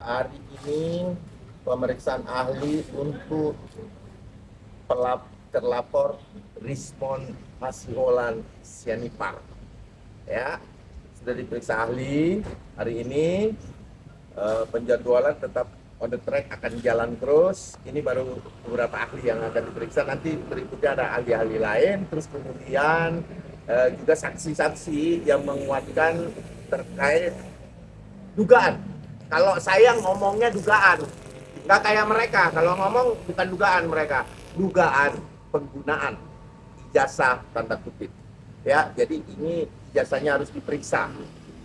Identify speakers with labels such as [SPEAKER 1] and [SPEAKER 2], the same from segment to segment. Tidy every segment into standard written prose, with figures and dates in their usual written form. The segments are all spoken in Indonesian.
[SPEAKER 1] Hari ini pemeriksaan ahli untuk terlapor Rismon Hasiholaen Sianipar. Ya, sudah diperiksa ahli hari ini. Penjadwalan tetap on the track, akan jalan terus. Ini baru beberapa ahli yang akan diperiksa. Nanti berikutnya ada ahli-ahli lain. Terus kemudian juga saksi-saksi yang menguatkan terkait dugaan. Kalau saya ngomongnya dugaan, nggak kayak mereka. Kalau ngomong bukan dugaan mereka, dugaan penggunaan ijazah tanda kutip. Ya, jadi ini ijazahnya harus diperiksa.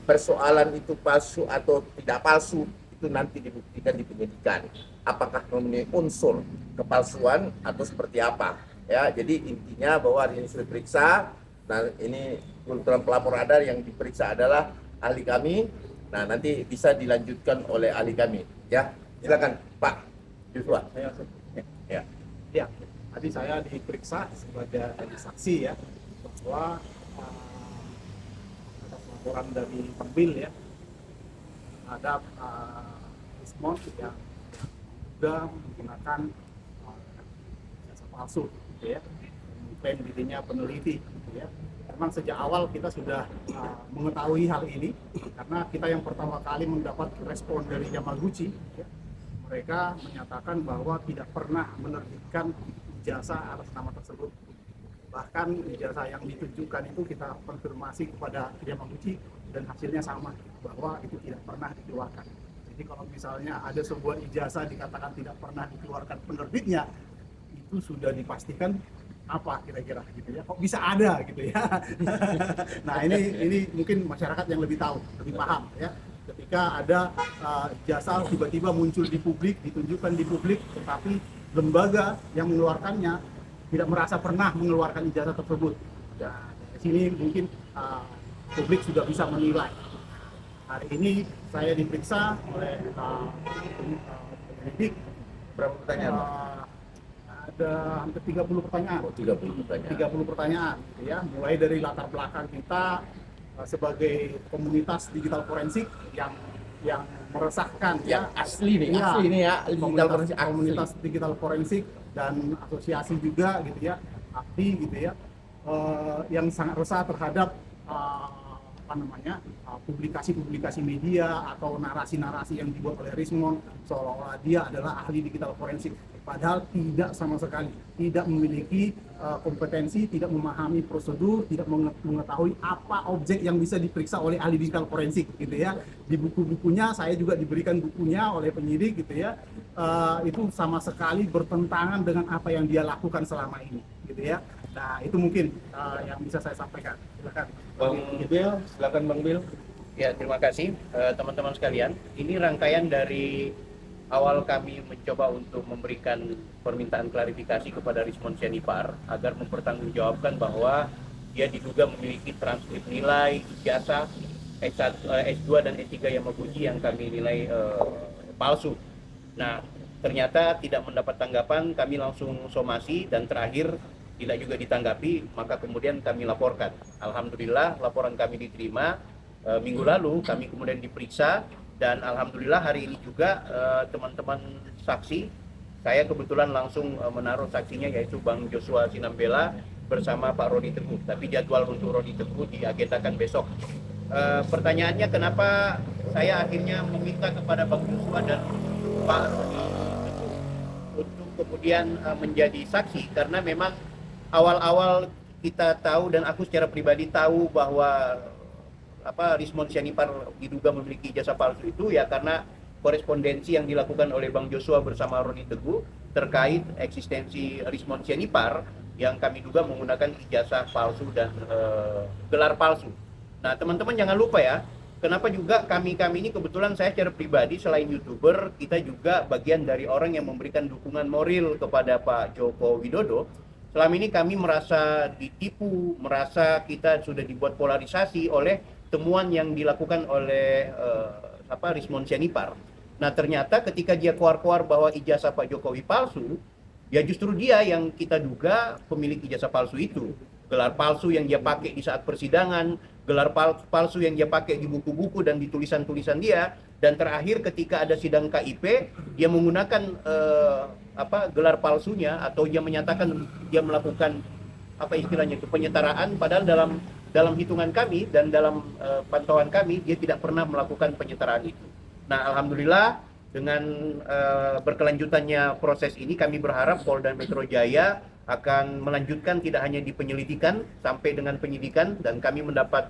[SPEAKER 1] Persoalan itu palsu atau tidak palsu itu nanti dibuktikan di penyidikan. Apakah memenuhi unsur kepalsuan atau seperti apa? Ya, jadi intinya bahwa hari ini sudah diperiksa. Nah, ini kebetulan pelapor ada yang diperiksa adalah ahli kami. Nah, nanti bisa dilanjutkan oleh ahli kami. Ya, silakan Pak Joshua.
[SPEAKER 2] Ya. Ya, tadi saya diperiksa sebagai saksi ya, bahwa atas laporan dari Pembil ya, ada Rismon yang sudah menggunakan jasa palsu, gitu ya, mengklaim dirinya peneliti, gitu ya. Memang sejak awal kita sudah mengetahui hal ini karena kita yang pertama kali mendapat respon dari Yamaguchi ya, mereka menyatakan bahwa tidak pernah menerbitkan ijazah atas nama tersebut. Bahkan ijazah yang ditunjukkan itu kita konfirmasi kepada Yamaguchi dan hasilnya sama, bahwa itu tidak pernah dikeluarkan. Jadi kalau misalnya ada sebuah ijazah dikatakan tidak pernah dikeluarkan penerbitnya, itu sudah dipastikan apa kira-kira gitu ya, kok bisa ada gitu ya. Nah ini mungkin masyarakat yang lebih tahu, lebih paham ya, ketika ada jasa tiba-tiba muncul di publik, ditunjukkan di publik, tetapi lembaga yang mengeluarkannya tidak merasa pernah mengeluarkan ijazah tersebut. Dan di sini mungkin publik sudah bisa menilai. Hari ini saya diperiksa oleh penyidik.
[SPEAKER 1] Berapa pertanyaan?
[SPEAKER 2] Ada hampir 30 pertanyaan.
[SPEAKER 1] 30 pertanyaan.
[SPEAKER 2] 30 pertanyaan gitu ya, mulai dari latar belakang kita sebagai komunitas digital forensik yang meresahkan
[SPEAKER 1] Yang
[SPEAKER 2] ya,
[SPEAKER 1] asli nih,
[SPEAKER 2] ya,
[SPEAKER 1] asli nih ya, digital forensik asli.
[SPEAKER 2] komunitas digital forensik dan asosiasi juga gitu ya, akti gitu ya, yang sangat resah terhadap publikasi-publikasi media atau narasi-narasi yang dibuat oleh Rismon seolah-olah dia adalah ahli digital forensik, padahal tidak sama sekali, tidak memiliki kompetensi, tidak memahami prosedur, tidak mengetahui apa objek yang bisa diperiksa oleh ahli digital forensik gitu ya. Di buku-bukunya, saya juga diberikan bukunya oleh penyidik gitu ya, itu sama sekali bertentangan dengan apa yang dia lakukan selama ini gitu ya. Nah itu mungkin yang bisa saya sampaikan. Silakan
[SPEAKER 1] Bang Bil, silakan Bang Bil.
[SPEAKER 3] Ya, terima kasih teman-teman sekalian. Ini rangkaian dari awal kami mencoba untuk memberikan permintaan klarifikasi kepada Rismon Sianipar agar mempertanggungjawabkan bahwa dia diduga memiliki transkrip nilai ijazah S1, S2 dan S3 Yamaguchi yang kami nilai palsu. Nah, ternyata tidak mendapat tanggapan, kami langsung somasi dan terakhir tidak juga ditanggapi, maka kemudian kami laporkan. Alhamdulillah laporan kami diterima. Minggu lalu kami kemudian diperiksa dan alhamdulillah hari ini juga teman-teman saksi, saya kebetulan langsung menaruh saksinya yaitu Bang Joshua Sinambela bersama Pak Roni Teguh, tapi jadwal untuk Roni Teguh diagendakan besok. Pertanyaannya kenapa saya akhirnya meminta kepada Bang Joshua dan Pak Roni Teguh untuk kemudian menjadi saksi, karena memang awal-awal kita tahu dan aku secara pribadi tahu bahwa Rismon Sianipar diduga memiliki ijazah palsu itu ya karena korespondensi yang dilakukan oleh Bang Joshua bersama Roni Teguh terkait eksistensi Rismon Sianipar yang kami duga menggunakan ijazah palsu dan gelar palsu. Nah teman-teman jangan lupa ya, kenapa juga kami ini kebetulan saya secara pribadi selain YouTuber, kita juga bagian dari orang yang memberikan dukungan moral kepada Pak Joko Widodo. Selama ini kami merasa ditipu, merasa kita sudah dibuat polarisasi oleh temuan yang dilakukan oleh Rismon Sianipar. Nah ternyata ketika dia keluar bahwa ijazah Pak Jokowi palsu, ya justru dia yang kita duga pemilik ijazah palsu itu. gelar palsu yang dia pakai di saat persidangan, gelar palsu yang dia pakai di buku-buku dan di tulisan-tulisan dia, dan terakhir ketika ada sidang KIP, dia menggunakan gelar palsunya atau dia menyatakan dia melakukan apa istilahnya itu penyetaraan, padahal dalam hitungan kami dan dalam pantauan kami dia tidak pernah melakukan penyetaraan itu. Nah, alhamdulillah dengan berkelanjutannya proses ini kami berharap Polda Metro Jaya akan melanjutkan tidak hanya di penyelidikan sampai dengan penyidikan, dan kami mendapat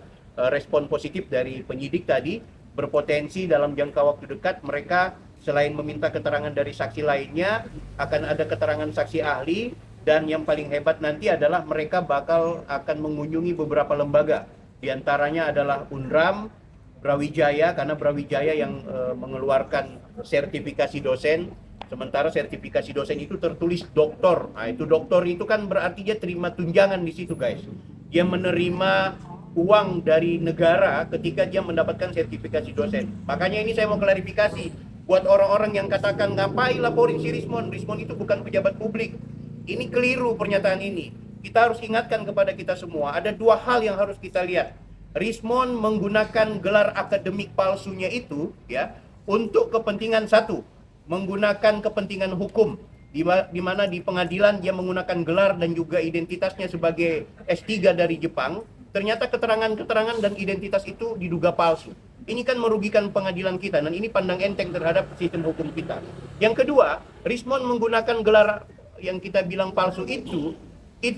[SPEAKER 3] respon positif dari penyidik tadi, berpotensi dalam jangka waktu dekat mereka selain meminta keterangan dari saksi lainnya akan ada keterangan saksi ahli, dan yang paling hebat nanti adalah mereka akan mengunjungi beberapa lembaga, diantaranya adalah UNRAM, Brawijaya, karena Brawijaya yang mengeluarkan sertifikasi dosen. Sementara sertifikasi dosen itu tertulis doktor. Nah, itu doktor itu kan berarti dia terima tunjangan di situ, guys. Dia menerima uang dari negara ketika dia mendapatkan sertifikasi dosen. Makanya ini saya mau klarifikasi buat orang-orang yang katakan ngapain laporin si Rismon itu bukan pejabat publik. Ini keliru pernyataan ini. Kita harus ingatkan kepada kita semua, ada dua hal yang harus kita lihat. Rismon menggunakan gelar akademik palsunya itu ya untuk kepentingan satu, menggunakan kepentingan hukum, di mana di pengadilan dia menggunakan gelar dan juga identitasnya sebagai S3 dari Jepang. Ternyata keterangan-keterangan dan identitas itu diduga palsu. Ini kan merugikan pengadilan kita, dan ini pandang enteng terhadap sistem hukum kita. Yang kedua, Rismon menggunakan gelar yang kita bilang palsu itu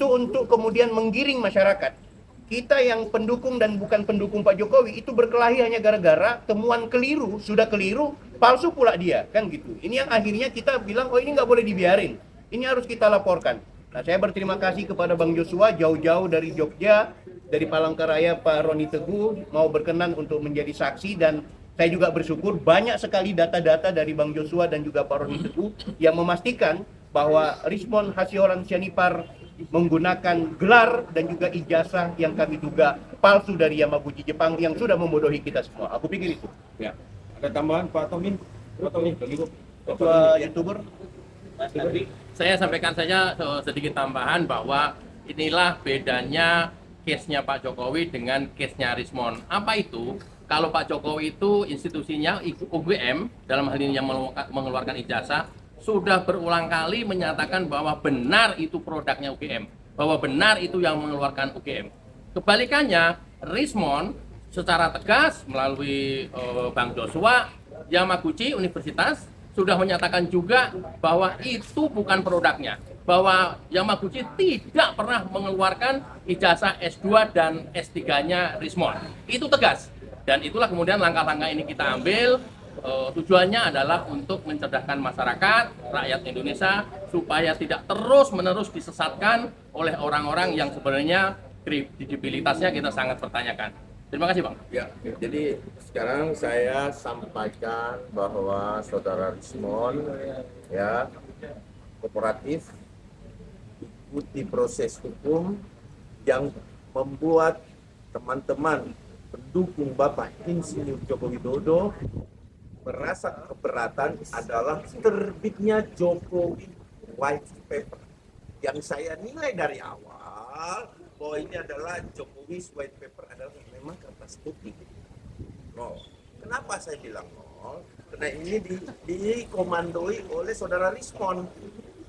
[SPEAKER 3] untuk kemudian menggiring masyarakat. Kita yang pendukung dan bukan pendukung Pak Jokowi itu berkelahi hanya gara-gara temuan keliru, sudah keliru, palsu pula dia, kan gitu. Ini yang akhirnya kita bilang, oh ini nggak boleh dibiarin, ini harus kita laporkan. Nah, saya berterima kasih kepada Bang Joshua jauh-jauh dari Jogja, dari Palangkaraya, Pak Roni Teguh mau berkenan untuk menjadi saksi, dan saya juga bersyukur banyak sekali data-data dari Bang Joshua dan juga Pak Roni Teguh yang memastikan bahwa Rismon Hasihorang Sianipar menggunakan gelar dan juga ijazah yang kami duga palsu dari Yamaguchi Jepang yang sudah membodohi kita semua. Aku pikir itu.
[SPEAKER 1] Ya. Ada tambahan Pak Tommy? Pak Tommy,
[SPEAKER 3] Ketua YouTuber.
[SPEAKER 4] Saya sampaikan saja sedikit tambahan bahwa inilah bedanya case-nya Pak Jokowi dengan case-nya Rismon. Apa itu? Kalau Pak Jokowi itu institusinya UGM, dalam hal ini yang mengeluarkan ijazah, sudah berulang kali menyatakan bahwa benar itu produknya UGM, bahwa benar itu yang mengeluarkan UGM. Kebalikannya, Rismon secara tegas melalui Bang Joshua, Yamaguchi Universitas sudah menyatakan juga bahwa itu bukan produknya, bahwa Yamaguchi tidak pernah mengeluarkan ijazah S2 dan S3-nya Rismon. Itu tegas, dan itulah kemudian langkah-langkah ini kita ambil. Tujuannya adalah untuk mencerdaskan masyarakat, rakyat Indonesia, supaya tidak terus-menerus disesatkan oleh orang-orang yang sebenarnya kredibilitasnya kita sangat pertanyakan. Terima kasih, Bang.
[SPEAKER 1] Ya, jadi sekarang saya sampaikan bahwa Saudara Rismon ya kooperatif ikuti proses hukum yang membuat teman-teman pendukung Bapak Insinyur Joko Widodo merasa keberatan adalah terbitnya Jokowi White Paper yang saya nilai dari awal bahwa ini adalah Jokowi's White Paper adalah memang kertas putih. No. Kenapa saya bilang nol? Karena ini dikomandoi oleh Saudara Rismon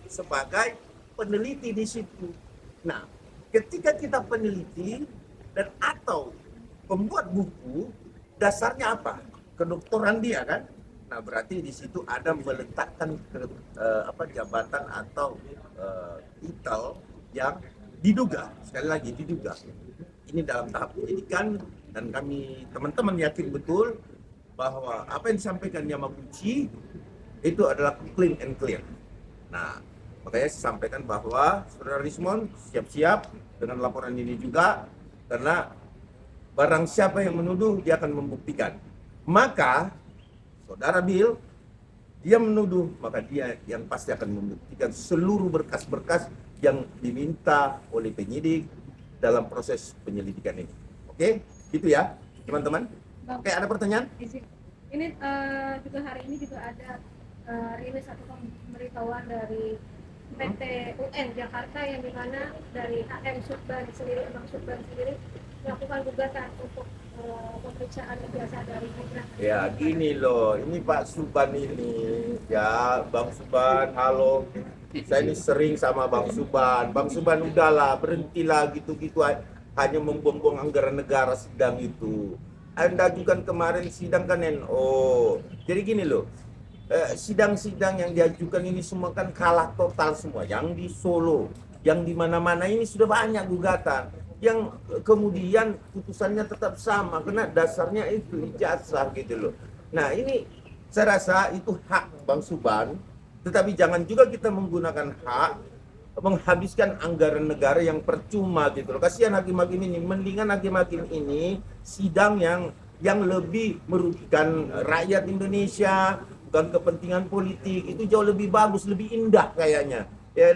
[SPEAKER 1] sebagai peneliti di situ. Nah, ketika kita peneliti dan atau pembuat buku, dasarnya apa? Kedokteran dia kan. Nah, berarti di situ ada meletakkan jabatan atau titel yang diduga, sekali lagi diduga. Ini dalam tahap penyidikan, dan kami teman-teman yakin betul bahwa apa yang disampaikan Yamaguchi itu adalah clean and clear. Nah, makanya saya sampaikan bahwa Saudara Rismon siap-siap dengan laporan ini juga, karena barang siapa yang menuduh dia akan membuktikan. Maka Saudara Bill, dia menuduh, maka dia yang pasti akan membuktikan seluruh berkas-berkas yang diminta oleh penyidik dalam proses penyelidikan ini. Oke, gitu ya teman-teman. Oke, ada pertanyaan?
[SPEAKER 5] Ini juga hari ini juga ada rilis atau pemberitahuan dari PT UN Jakarta yang dimana dari HM Subban sendiri, Bang Subban sendiri melakukan gugatan untuk pemeriksaan ijazah dari Migran.
[SPEAKER 1] Ya gini loh, ini Pak Suban ini, ya Bang Suban, halo. Saya ini sering sama Bang Suban. Bang Suban udahlah, berhentilah gitu-gitu hanya membuang anggaran negara sidang itu. Anda juga kemarin sidang kan NO. Jadi gini loh, sidang-sidang yang diajukan ini semua kan kalah total semua. Yang di Solo, yang di mana-mana ini sudah banyak gugatan. Yang kemudian putusannya tetap sama karena dasarnya itu ijazah gitu loh. Nah ini saya rasa itu hak Bang Suban, tetapi jangan juga kita menggunakan hak menghabiskan anggaran negara yang percuma gitu loh. Kasihan hakim-hakim ini, mendingan hakim-hakim ini sidang yang lebih merugikan rakyat Indonesia, bukan kepentingan politik, itu jauh lebih bagus, lebih indah kayaknya. Ya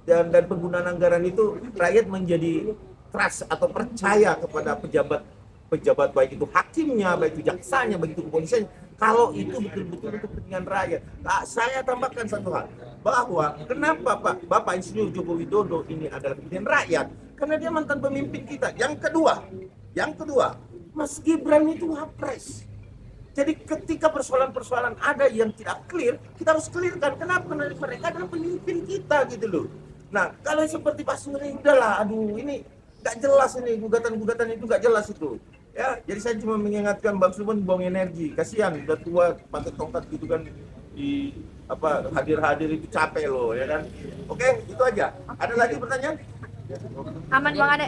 [SPEAKER 1] dan penggunaan anggaran itu rakyat menjadi trust atau percaya kepada pejabat baik itu hakimnya, baik itu jaksanya, baik itu kepolisian. Kalau itu betul-betul untuk kepentingan rakyat. Nah, saya tambahkan satu hal bahwa kenapa Bapak Insinyur Joko Widodo ini adalah pimpinan rakyat? Karena dia mantan pemimpin kita. Yang kedua, Mas Gibran itu wapres. Jadi ketika persoalan-persoalan ada yang tidak clear, kita harus clearkan. Kenapa? Karena mereka adalah pemimpin kita gitu loh. Nah, kalau seperti Pak Surya, udahlah, aduh ini nggak jelas ini, gugatan-gugatan itu nggak jelas itu. Ya, jadi saya cuma mengingatkan Bang Suban buang energi. Kasihan udah tua pakai tongkat gitu kan di hadir-hadir itu capek loh ya kan. Oke, itu aja. Ada lagi pertanyaan?
[SPEAKER 6] Aman Bang Ade.